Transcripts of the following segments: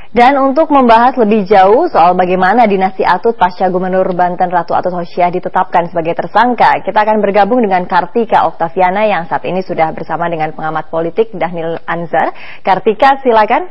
Dan untuk membahas lebih jauh soal bagaimana dinasti Atut pasca Gubernur Banten Ratu Atut Khosyah ditetapkan sebagai tersangka, kita akan bergabung dengan Kartika Oktaviana yang saat ini sudah bersama dengan pengamat politik Dhanil Anzar. Kartika, silakan.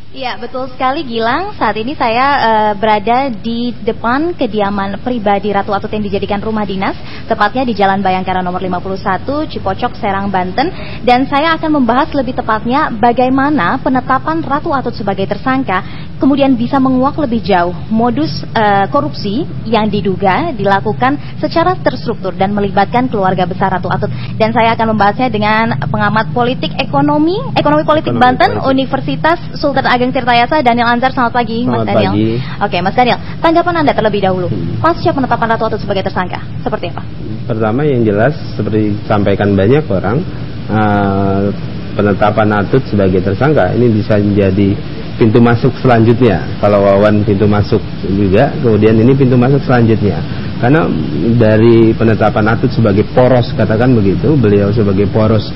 Ya, betul sekali Gilang. Saat ini saya berada di depan kediaman pribadi Ratu Atut yang dijadikan rumah dinas, tepatnya di Jalan Bayangkara nomor 51, Cipocok, Serang, Banten. Dan saya akan membahas lebih tepatnya bagaimana penetapan Ratu Atut sebagai tersangka kemudian bisa menguak lebih jauh modus korupsi yang diduga dilakukan secara terstruktur dan melibatkan keluarga besar Ratu Atut. Dan saya akan membahasnya dengan pengamat politik ekonomi politik Banten, Universitas Sultan Ageng Tirtayasa, Dhanil Anzar. Selamat pagi, Mas Dhanil. Oke, Mas Dhanil, tanggapan Anda terlebih dahulu pasca penetapan Ratu Atut sebagai tersangka, seperti apa? Pertama, yang jelas seperti disampaikan banyak orang, penetapan Atut sebagai tersangka ini bisa menjadi pintu masuk selanjutnya. Kalau Wawan pintu masuk juga, kemudian ini pintu masuk selanjutnya. Karena dari penetapan Atut sebagai poros, katakan begitu, beliau sebagai poros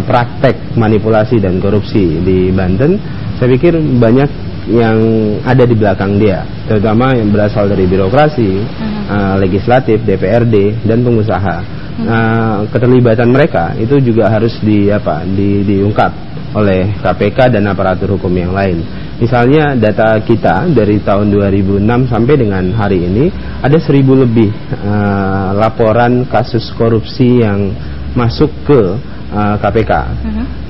praktek manipulasi dan korupsi di Banten, saya pikir banyak yang ada di belakang dia, terutama yang berasal dari birokrasi, legislatif, DPRD, dan pengusaha. Keterlibatan mereka itu juga harus diungkap oleh KPK dan aparatur hukum yang lain. Misalnya data kita dari tahun 2006 sampai dengan hari ini ada 1.000 lebih laporan kasus korupsi yang masuk ke KPK.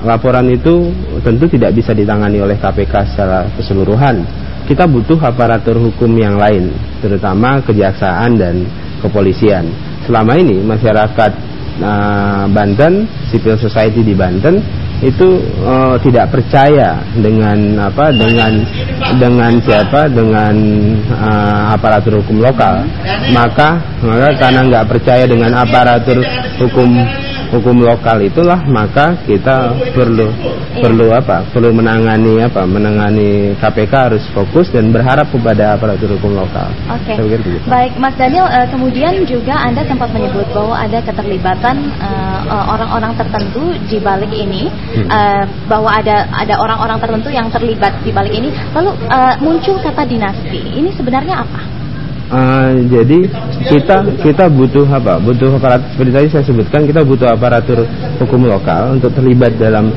Laporan itu tentu tidak bisa ditangani oleh KPK secara keseluruhan. Kita butuh aparatur hukum yang lain, terutama kejaksaan dan kepolisian. Selama ini masyarakat Banten, civil society di Banten itu tidak percaya dengan aparatur hukum lokal. Maka karena nggak percaya dengan aparatur hukum lokal itulah, maka kita perlu menangani KPK harus fokus dan berharap kepada aparatur hukum lokal. Oke. Baik, Mas Dhanil, kemudian juga Anda sempat menyebut bahwa ada keterlibatan orang-orang tertentu di balik ini, bahwa ada orang-orang tertentu yang terlibat di balik ini. Lalu muncul kata dinasti. Ini sebenarnya apa? Jadi kita butuh aparatur, seperti tadi saya sebutkan, kita butuh aparatur hukum lokal untuk terlibat dalam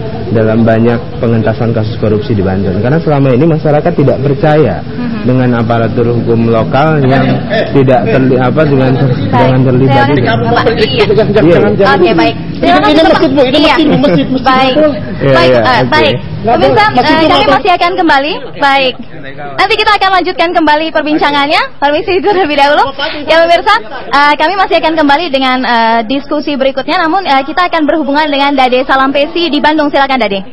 banyak pengentasan kasus korupsi di Banten. Karena selama ini masyarakat tidak percaya dengan aparatur hukum lokal yang tidak terlibat Oke, baik. Terima kasih. Baik. Pemirsa, kami masih akan kembali. Baik. Nanti kita akan lanjutkan kembali perbincangannya. Permisi terlebih dahulu. Ya pemirsa, kami masih akan kembali dengan diskusi berikutnya. Namun kita akan berhubungan dengan Dade Salampesi di Bandung. Silakan Dade.